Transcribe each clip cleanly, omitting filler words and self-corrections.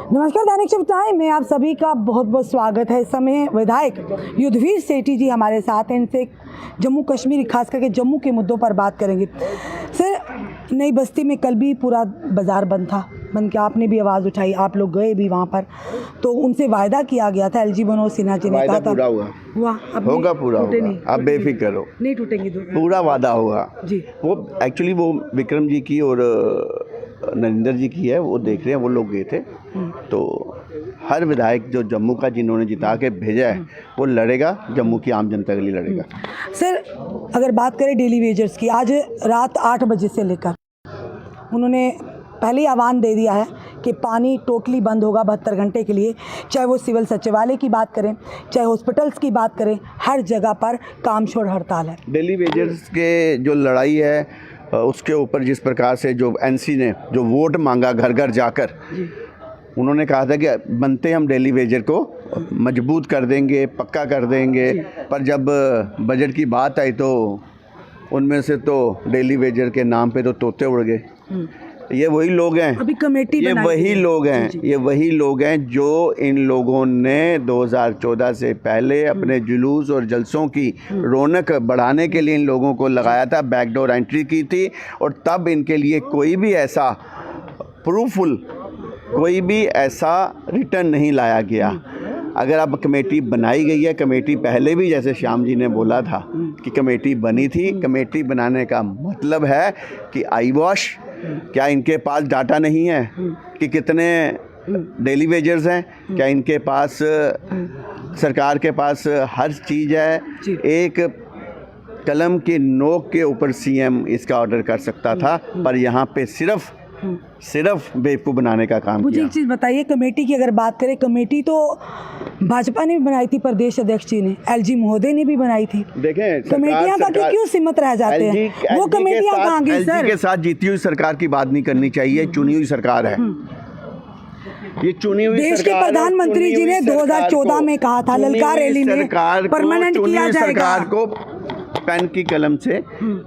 नमस्कार, दैनिक shift time में आप सभी का बहुत बहुत स्वागत है। इस समय विधायक युद्धवीर सेठी जी हमारे साथ हैं। इनसे जम्मू कश्मीर, खास करके जम्मू के मुद्दों पर बात करेंगे। सर, नई बस्ती में कल भी पूरा बाज़ार बंद था, बंद के आपने भी आवाज़ उठाई, आप लोग गए भी वहाँ पर, तो उनसे वायदा किया गया था। एलजी मनोज सिन्हा जी ने कहा था पूरा हुआ होगा, पूरा होगा, आप बेफिक्र हो, नहीं टूटेंगे, पूरा वादा होगा जी। वो एक्चुअली वो विक्रम जी की और नरेंद्र जी की है, वो देख रहे हैं, वो लोग गए थे। तो हर विधायक जो जम्मू का जिन्होंने जिता के भेजा है वो लड़ेगा, जम्मू की आम जनता के लिए लड़ेगा। सर, अगर बात करें डेली वेजर्स की, आज रात 8 बजे से लेकर उन्होंने पहले ही आह्वान दे दिया है कि पानी टोटली बंद होगा 72 घंटे के लिए। चाहे वो सिविल सचिवालय की बात करें, चाहे हॉस्पिटल्स की बात करें, हर जगह पर काम छोड़ हड़ताल है। डेली वेजर्स के जो लड़ाई है उसके ऊपर जिस प्रकार से जो एनसी ने जो वोट मांगा घर घर जाकर, उन्होंने कहा था कि बनते हम डेली वेजर को मजबूत कर देंगे, पक्का कर देंगे, पर जब बजट की बात आई तो उनमें से तो डेली वेजर के नाम पे तो तोते उड़ गए। ये वही लोग हैं, अभी कमेटी ये वही लोग हैं, ये वही लोग हैं जो इन लोगों ने 2014 से पहले अपने जुलूस और जलसों की रौनक बढ़ाने के लिए इन लोगों को लगाया था, बैकडोर एंट्री की थी, और तब इनके लिए कोई भी ऐसा प्रूफुल, कोई भी ऐसा रिटर्न नहीं लाया गया। अगर अब कमेटी बनाई गई है, कमेटी पहले भी जैसे श्याम जी ने बोला था कि कमेटी बनी थी, कमेटी बनाने का मतलब है कि आई वॉश, क्या इनके पास डाटा नहीं है कि कितने डेली वेजर्स हैं? क्या इनके पास सरकार के पास हर चीज़ है? एक कलम के नोक के ऊपर सीएम इसका ऑर्डर कर सकता था, पर यहाँ पे सिर्फ बेवकूफ़ बनाने का काम मुझे किया। एक चीज़ बताइए, कमेटी की अगर बात करें, कमेटी तो भाजपा ने भी बनाई थी, प्रदेश अध्यक्ष जी ने, एलजी महोदय ने भी बनाई थी। देखें, कमेटियां का क्यों सीमित रह जाते हैं? वो कमेटियां कहाँ गई सर? एलजी के साथ जीती हुई सरकार की बात नहीं करनी चाहिए, चुनी हुई सरकार है ये, चुनी हुई देश के प्रधानमंत्री जी ने 2014 में कहा था, ललकार रैली में परमानेंट किया जाएगा। सरकार को पेन की कलम से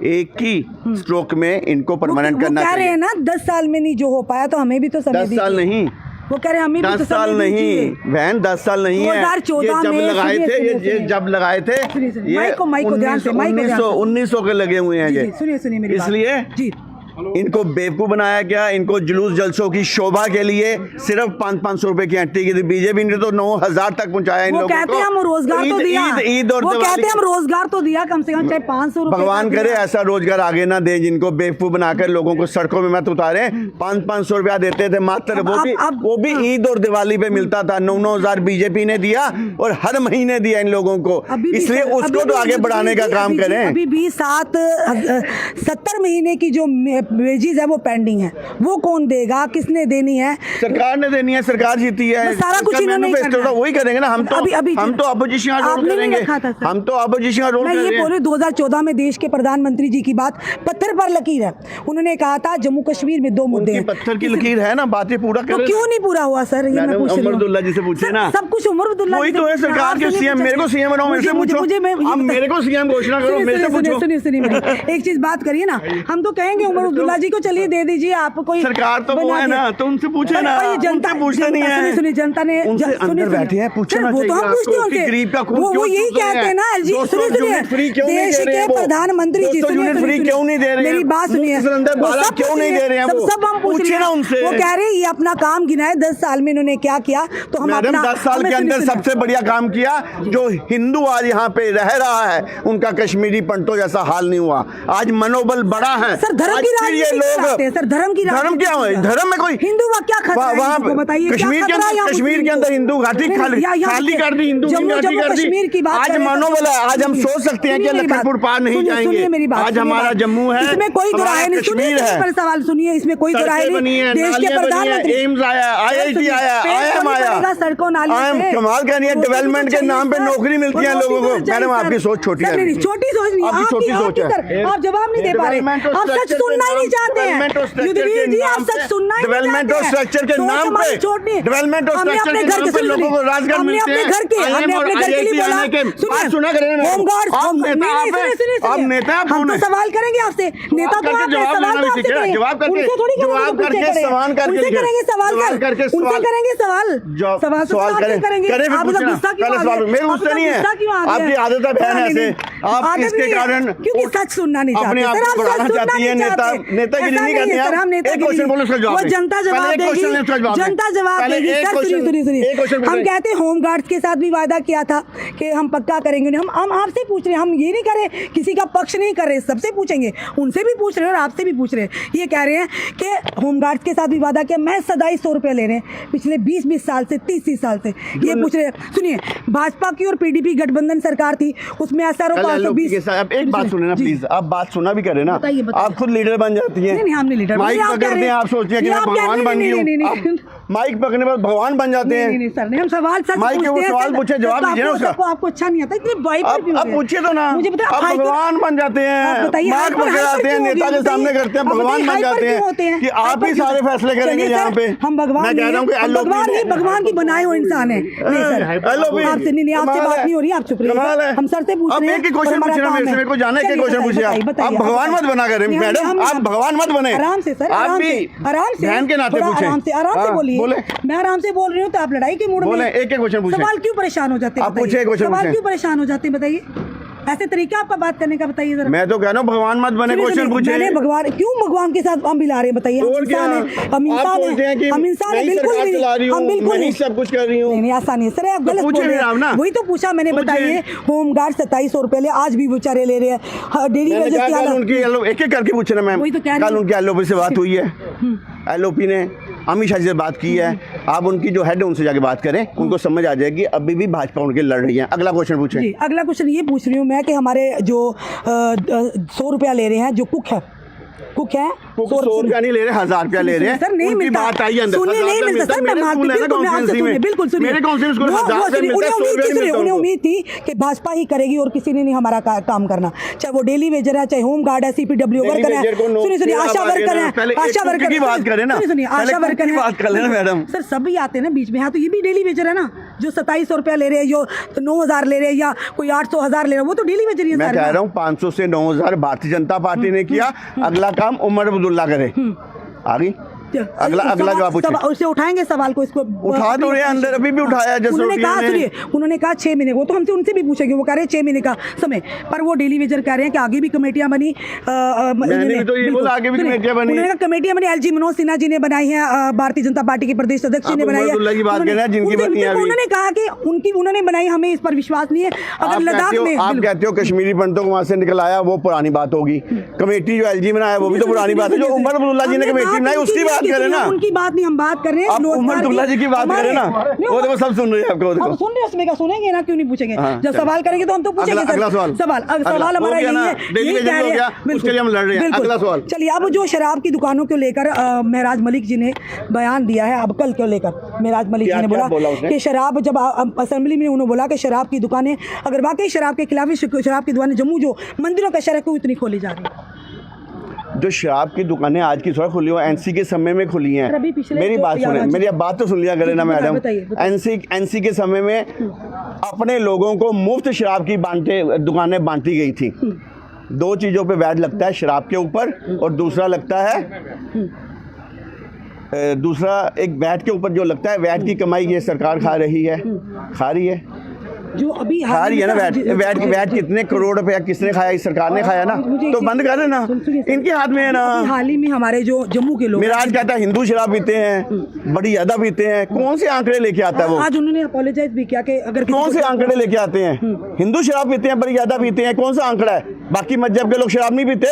एक ही स्ट्रोक में इनको परमानेंट करना चाहिए। कह रहे हैं ना 10 साल में नहीं जो हो पाया, तो हमें भी तो समय 10 साल नहीं, वो कह रहे हैं हमें 10 साल नहीं बहन, 10 साल नहीं है। 2014 जब में लगाए थे, ये जब लगाए थे, ये 1900 के लगे हुए हैं ये। सुनिए मेरी बात। इसलिए जी, इनको बेवकूफ़ बनाया गया, इनको जुलूस जलसों की शोभा के लिए सिर्फ 500 रुपए की एंट्री की थी। बीजेपी ने तो 9000 तक पहुंचाया इन लोगों को। कहते हैं हम रोजगार तो दिया, ईद और वो कहते हैं हम रोजगार तो दिया, कम से कम चाहे 500 रुपए। भगवान करे ऐसा रोजगार आगे ना दे जिनको बेवकूफ़ बनाकर लोगों को सड़कों में मत उतारे। 500 रुपया देते थे मात्र, वो भी ईद और दिवाली पे मिलता था। 9,000 बीजेपी ने दिया और हर महीने दिया इन लोगों को, इसलिए उसको तो आगे बढ़ाने का काम करें। अभी भी 70 महीने की जो वेजेस है वो पेंडिंग है, वो कौन देगा, किसने देनी है? सरकार ने देनी है, सरकार जीती है, सारा कुछ इन्होंने करना है। वही करेंगे ना, हम तो अपोजिशन रोल करेंगे, हम तो अपोजिशन रोल करेंगे। मैं ये बोले 2014 में देश के प्रधानमंत्री जी की बात पत्थर पर लकीर है। उन्होंने कहा था जम्मू कश्मीर में 2 मुद्दे हैं। पत्थर की लकीर है ना, बातें पूरा तो क्यों नहीं पूरा हुआ सर? ये मैं पूछ रही हूं। उमर अब्दुल्ला जी से पूछे ना, सब कुछ उमर अब्दुल्ला वही तो है सरकार के सीएम। मेरे को सीएम बनाओ, मेरे से पूछो, आप मेरे को सीएम घोषणा करो, मेरे से पूछो। सुनिए एक चीज बात करिए ना, हम तो कहेंगे उमर अब्दुल्ला जी को चलिए दे दीजिए, आप कोई सरकार तो वो है ना, तो उनसे पूछे ना, जनता पूछते नहीं है। सुनिए जनता ने अंदर बैठे हैं, पूछना चाहिए, वो तो हम पूछते होंगे, वो यही कहते हैं ना। सुनिए देश के प्रधानमंत्री जी, फ्री क्यों नहीं दे रहे हैं? मेरी बात सुनिए, क्यों नहीं दे रहे हैं? सब हम पूछे ना उनसे। वो कह रहे हैं ये अपना काम गिनाए 10 साल में इन्होंने क्या किया, तो हम अपना 10 साल के अंदर सबसे बढ़िया काम किया। जो हिंदू आज यहाँ पे रह रहा है उनका कश्मीरी पंटो जैसा हाल नहीं हुआ। आज मनोबल बड़ा है सर, धर्म की राजनीति करते हैं सर, धर्म क्या है? धर्म में कोई हिंदू का क्या खतरा है? वहाँ बताइए, कश्मीर के अंदर हिंदू घाटी खाली कर दी, हिंदू की घाटी कर दी। आज मनोबल है, आज हम सोच सकते हैं कि लखनपुर पार नहीं जाएंगे। आज हमारा जम्मू है, इसमें कोई दुराए नहीं। कश्मीर है। सवाल सुनिए, इसमें कोई दुराए नहीं। देश के प्रधानमंत्री, एम्स आया, IIT आया, IIM आया, सड़कों नाली कमाल कह रही है। डेवलपमेंट के नाम पे नौकरी मिलती है लोगों को। मैडम आपकी सोच छोटी है, छोटी सोच नहीं, आपकी छोटी सोच है। आप जवाब नहीं दे पा रहे, आप सच सुनना ही नहीं चाहते हैं। युद्धवीर जी आप सच सुनना ही नहीं डेवलपमेंट और स्ट्रक्चर के नाम पे, डेवलपमेंट और स्ट्रक्चर के नाम पे लोगों को रोजगार मिलते हैं। हमने अपने घर के लिए बोला, बात सुना करें ना, होमगार्ड आप नेता आप नेता हम तो सवाल करेंगे आपसे, नेता तो आप हैं, सवाल तो आपसे करेंगे, उनसे थोड़ी जवाब करके सवाल करके उनसे करेंगे सवाल, उनसे करेंगे सवाल, सवाल करेंगे। आप तो गुस्सा क्यों आ गए? मेरे गुस्सा नहीं है, आपकी आदत है बहन ऐसे, आप इसके कारण क्योंकि सच सुनना नहीं चाहते, अपने आप को बढ़ाना चाहती है, नेता की नहीं करते हैं। हम नेता एक क्वेश्चन बोलो उसका जवाब, जनता जवाब देगी, जनता जवाब देगी। सुनिए, हम कहते हैं होमगार्ड्स के साथ भी वादा किया था कि हम पक्का करेंगे। हम आपसे पूछ रहे हैं, हम ये नहीं कर रहे, किसी का पक्ष नहीं कर रहे, सबसे पूछेंगे, उनसे भी पूछ रहे हैं और आपसे भी पूछ रहे हैं। ये कह रहे हैं कि होमगार्ड्स के साथ भी वादा किया, मैं सदा 100 रुपये ले रहे हैं पिछले 20 साल से, 30 साल से ये पूछ रहे हैं। सुनिए, भाजपा की और पीडीपी गठबंधन सरकार थी, उसमें SRO 520। अब एक बात सुने ना प्लीज, आप बात सुना भी करें ना, आप खुद लीडर बन जाती है। नहीं, हम नहीं लीडर, माइक पकड़ते हैं, आप सोचते हैं कि मैं भगवान बन गई हूँ, माइक पकड़ने पर भगवान बन जाते हैं। नहीं सर, नहीं, हम सवाल सच माइक के वो सवाल पूछे, जवाब दीजिए ना उसका। आपको अच्छा नहीं आता, इतनी वाइपर क्यों? आप पूछिए तो ना, मुझे बताइए, आप भगवान बन जाते हैं, माइक पकड़ आते हैं, नेता के सामने करते हैं, भगवान बन जाते हैं कि आप ही सारे फैसले करेंगे यहाँ पे। हम भगवान, मैं कह रहा हूँ कि भगवान नहीं, भगवान की बनाए हुए इंसान है। नहीं सर, आपसे नहीं, आपसे बात नहीं हो रही, आप चुप रहिए, हम सर से पूछ रहे हैं। एक क्वेश्चन पूछ रहे हैं मेरे को, जाने के क्वेश्चन पूछिए आप भगवान मत बना करें मैडम, आप भगवान मत बने। आराम से सर, आप भी आराम से, बहन के नाते पूछे, आराम से बोलिए। मैं आराम से बोल रही हूँ तो आप लड़ाई के मूड में बोले। एक क्वेश्चन पूछे, सवाल क्यों परेशान हो जाते हैं? आप पूछे क्वेश्चन, सवाल क्यों परेशान हो जाते हैं बताइए? ऐसे तरीका आपका बात करने का बताइए जरा। मैं तो कह रहा हूँ भगवान मत बने, क्वेश्चन पूछे। मैंने भगवान क्यों, भगवान के साथ हम मिला रहे हैं बताइए? हम इंसान हैं, हम इंसान हैं, हम इंसान हैं, बिल्कुल नहीं, हम बिल्कुल नहीं सब कुछ कर रही हूँ। नहीं, ऐसा नहीं सर, आप गलत बोल रहे हैं। वही तो पूछा मैंने, बताइए। होमगार्ड 2700 रुपए ले, आज भी बेचारे ले रहे हैं डेली वेजेस की हालत। एक एक करके पूछे ना मैम, कल उनकी LOP से बात हुई है, LOP ने अमित शाह जी से बात की है, आप उनकी जो हेड है उनसे जाके बात करें, उनको समझ आ जाएगी अभी भी भाजपा उनके लड़ रही है। अगला क्वेश्चन पूछें। जी, अगला क्वेश्चन ये पूछ रही हूँ मैं कि हमारे जो 100 रुपया ले रहे हैं, जो कुक है, 100 रुपया नहीं ले रहे, 1000 रुपया ले रहे हैं सर। नहीं मिलता, बात आई अंदर, सुनिए, नहीं मिलता सर, मैं मानती हूँ, बिल्कुल सुनिए, उन्हें उम्मीद थी कि भाजपा ही करेगी और किसी ने नहीं हमारा काम करना, चाहे वो डेली वेजर है, चाहे होमगार्ड है, CPW वर्कर है, सुनिए आशा वर्कर है, आशा वर्कर की बात करें ना, सुनिए आशा वर्कर बात कर लेना मैडम। सर सभी आते हैं ना बीच में, हाँ तो ये भी डेली वेजर है ना, जो 2700 रुपया ले रहे हैं, जो 9000 ले रहे हैं, या कोई 800 1000 ले रहा है, वो तो डेली वेजर ही है। मैं कह रहा हूँ 500 से 9000 भारतीय जनता पार्टी ने किया, अगला काम उमर अब्दुल्ला करे। आगे अगला जवाब पूछिए। उससे उठाएंगे सवाल को, इसको उठा तो रहे अंदर, अभी भी उठाया। उन्होंने कहा, सुनिए, उन्होंने कहा 6 महीने, वो तो हमसे उनसे भी पूछेंगे, वो कह रहे हैं 6 महीने का समय, पर वो डेली वेजर कह रहे हैं कि आगे भी कमेटियां बनी। मैंने तो ये बोला आगे भी कमेटियां बनी, उन्होंने कहा कमेटियां बनी, LG मनोज सिन्हा जी ने बनाई है, भारतीय जनता पार्टी के प्रदेश अध्यक्ष ने बनाई है। उन्होंने कहा कि उन्होंने बनाई, हमें इस पर विश्वास नहीं है। अगर लद्दाख में आप कहते हो कश्मीरी पंडितों को वहां से निकल आया, वो पुरानी बात होगी। कमेटी जो LG बनाया वो भी तो पुरानी बात है, जो उमर अब्दुल्ला जी ने कमेटी बनाई उसकी बात करें ना। उनकी बात नहीं, हम बात कर रहे हैं उमर अब्दुल्ला जी की बात करें ना, वो तो सब सुन रहे हैं आपको। हम सुन रहे हैं, उसमें क्या सुनेंगे ना, क्यों नहीं पूछेंगे? जब सवाल करेंगे तो हम तो पूछेंगे। अगला सवाल हमारा यही है, उसके लिए हम लड़ रहे हैं। अगला सवाल। चलिए, अब जो शराब की दुकानों को लेकर महराज मलिक जी ने बयान दिया है, अब कल को लेकर महराज मलिक जी ने बोला कि शराब, जब असेंबली में उन्होंने बोला कि शराब की दुकानें, अगर वाकई शराब के खिलाफ शराब की दुकानें जम्मू जो मंदिरों का शहर को इतनी खोली जा रही है। जो शराब की दुकानें आज की थोड़ा खुली हो, NC के समय में खुली हैं। मेरी बात सुने, मेरी बात तो सुन लिया करें ना मैडम। NC के समय में अपने लोगों को मुफ्त शराब की दुकानें बांटी गई थी। 2 चीज़ों पे वैट लगता है, शराब के ऊपर, और दूसरा लगता है एक वैट के ऊपर जो लगता है, वैट की कमाई ये सरकार खा रही है जो अभी खा रही है ना। वैट कितने करोड़ रुपया किसने खाया? इस सरकार ने खाया ना, तो बंद कर देना, इनके हाथ में है ना। हाल ही में हमारे जो जम्मू के लोग, मेराज कहता है हिंदू शराब पीते हैं, बड़ी ज्यादा पीते हैं, कौन से आंकड़े लेके आता है वो? आज उन्होंने अपोलोजाइज भी किया कि अगर कौन से आंकड़े लेके आते हैं? हिंदू शराब पीते हैं, बड़ी ज्यादा पीते हैं, कौन सा आंकड़ा है? बाकी मजहब के लोग शराब नहीं पीते।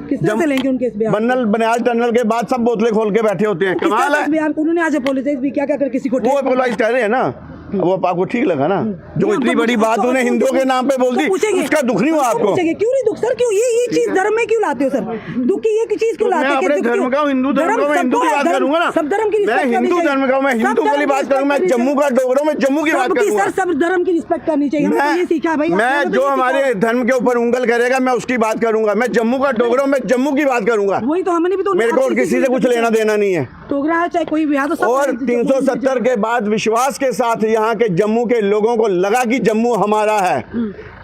किससे लेंगे उनके इस बयान? बनियाल टनल के बाद सब बोतलें खोल के बैठे होते हैं, कमाल है। उन्होंने आज अपोलोजाइज भी किया कि अगर किसी को, वो अपोलोजाइज कर रहे हैं ना, वो आपको ठीक लगा ना? जो इतनी बड़ी बात उन्हें हिंदुओं के नाम पे बोल दी, उसका दुख नहीं हुआ आपको? क्यों नहीं दुख सर? क्यों ये चीज धर्म में क्यों लाते हो सर? दुख की ये चीज क्यों लाते हो? मैं अपने धर्म का हूँ, हिंदू धर्म का, मैं हिंदू की बात करूंगा ना। सब धर्म की मैं हिंदू धर्म का हूँ, मैं हिंदू वाली बात करूँ। मैं जम्मू का डोगरा हूँ, मैं जम्मू की बात करूंगा। सर सब धर्म की रिस्पेक्ट करनी चाहिए, हमने ये सीखा भाई। मैं जो हमारे धर्म के ऊपर उंगल करेगा मैं उसकी बात करूंगा। मैं जम्मू का डोगरा हूँ, मैं जम्मू की बात करूंगा। वही तो हमने भी तो, मेरे को किसी से कुछ लेना देना नहीं है। डोगरा है चाहे कोई भी है, तो और 370 के बाद विश्वास के साथ यहाँ के जम्मू के लोगों को लगा कि जम्मू हमारा है।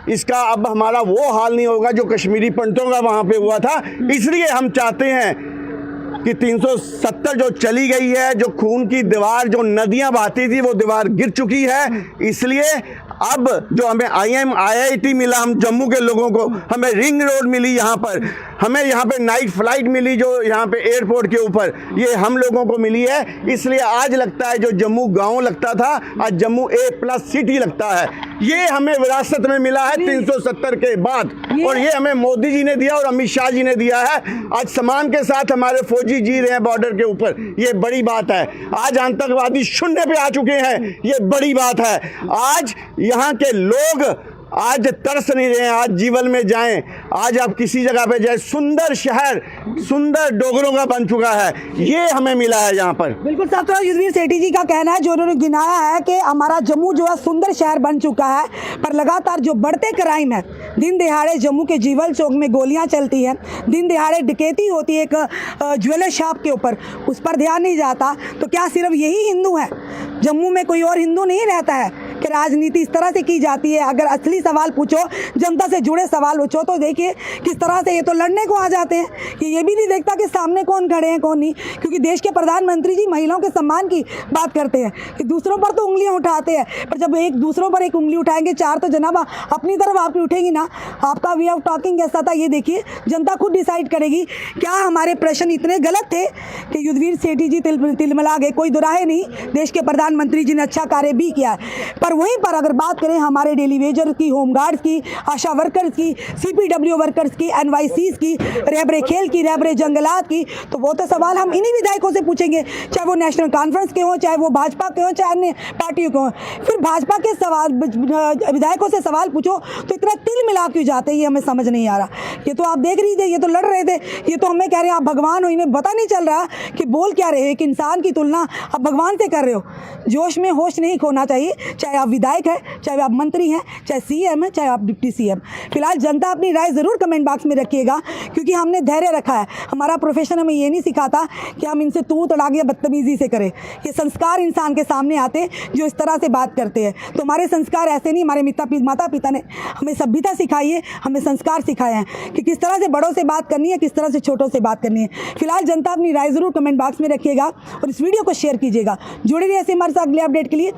इसका अब हमारा वो हाल नहीं होगा जो कश्मीरी पंडितों का वहाँ पे हुआ था। इसलिए हम चाहते हैं कि 370 जो चली गई है, जो खून की दीवार, जो नदियाँ बहती थी, वो दीवार गिर चुकी है। इसलिए अब जो हमें IIT मिला, हम जम्मू के लोगों को, हमें रिंग रोड मिली यहाँ पर, हमें यहाँ पे नाइट फ्लाइट मिली जो यहाँ पे एयरपोर्ट के ऊपर, ये हम लोगों को मिली है। इसलिए आज लगता है जो जम्मू गांव लगता था, आज जम्मू A+ सिटी लगता है। ये हमें विरासत में मिला है 370 के बाद, और ये हमें मोदी जी ने दिया और अमित शाह जी ने दिया है। आज सम्मान के साथ हमारे फौजी जी रहे हैं बॉर्डर के ऊपर, ये बड़ी बात है। आज आतंकवादी शून्य पे आ चुके हैं, ये बड़ी बात है। आज यहाँ के लोग आज तरस नहीं रहे हैं, आज जीवन में जाएं, आज आप किसी जगह पे जाए, सुंदर शहर, सुंदर डोगरों का बन चुका है, ये हमें मिला है यहाँ पर। बिल्कुल साहब, तो युद्धवीर सेठी जी का कहना है, जो उन्होंने गिनाया है कि हमारा जम्मू जो है सुंदर शहर बन चुका है, पर लगातार जो बढ़ते क्राइम है, दिन दिहाड़े जम्मू के जीवल चौक में गोलियां चलती हैं, दिन दिहाड़े डकैती होती है एक ज्वेलर शॉप के ऊपर, उस पर ध्यान नहीं जाता। तो क्या सिर्फ यही हिंदू है? जम्मू में कोई और हिंदू नहीं रहता है कि राजनीति इस तरह से की जाती है? अगर असली सवाल पूछो, जनता से जुड़े सवाल पूछो, तो देखिए किस तरह से ये तो लड़ने को आ जाते हैं कि ये भी नहीं देखता कि सामने कौन खड़े हैं कौन नहीं। क्योंकि देश के प्रधानमंत्री जी महिलाओं के सम्मान की बात करते हैं कि दूसरों पर तो उंगलियां उठाते हैं, पर जब एक दूसरों पर एक उंगली उठाएंगे, चार तो जनाब अपनी तरफ आपकी उठेगी ना। आपका वे ऑफ टॉकिंग कैसा था ये देखिए, जनता खुद डिसाइड करेगी। क्या हमारे प्रश्न इतने गलत थे कि युद्धवीर सेठी जी तिलमिला गए? कोई दुराहे नहीं, देश के प्रधानमंत्री जी ने अच्छा कार्य भी किया है। पर वहीं पर अगर बात करें हमारे डेली वेजर की, होमगार्ड्स की, आशा वर्कर्स की, CPW वर्कर्स की, NYCs की, रहबरे खेल की, रहबरे जंगलात की, तो वो तो सवाल हम इन्हीं विधायकों से पूछेंगे, चाहे वो नेशनल कॉन्फ्रेंस के हों, चाहे वो भाजपा के हों, चाहे अन्य पार्टियों के हों। फिर भाजपा के सवाल विधायकों से सवाल पूछो तो इतना तिल मिला क्यों जाते हैं, ये हमें समझ नहीं आ रहा। ये तो आप देख रही थे, ये तो लड़ रहे थे, ये तो हमें कह रहे हैं आप भगवान हो, इन्हें पता नहीं चल रहा कि बोल क्या रहे। एक इंसान की तुलना आप भगवान से कर रहे हो। जोश में होश नहीं खोना चाहिए, चाहे आप विधायक हैं, चाहे आप मंत्री हैं, चाहे CM हैं, चाहे आप डिप्टी CM। फिलहाल जनता अपनी राय ज़रूर कमेंट बॉक्स में रखिएगा, क्योंकि हमने धैर्य रखा है। हमारा प्रोफेशन हमें ये नहीं सिखाता कि हम इनसे तू तड़ाक या बदतमीज़ी से करें। ये संस्कार इंसान के सामने आते हैं जो इस तरह से बात करते हैं। तो हमारे संस्कार ऐसे नहीं, हमारे माता पिता ने हमें सभ्यता सिखाई है, हमें संस्कार सिखाए हैं कि किस तरह से बड़ों से बात करनी है, किस तरह से छोटों से बात करनी है। फिलहाल जनता अपनी राय ज़रूर कमेंट बॉक्स में रखिएगा और इस वीडियो को शेयर कीजिएगा। जुड़े रहिए ऐसे हमारे साथ अगले अपडेट के लिए।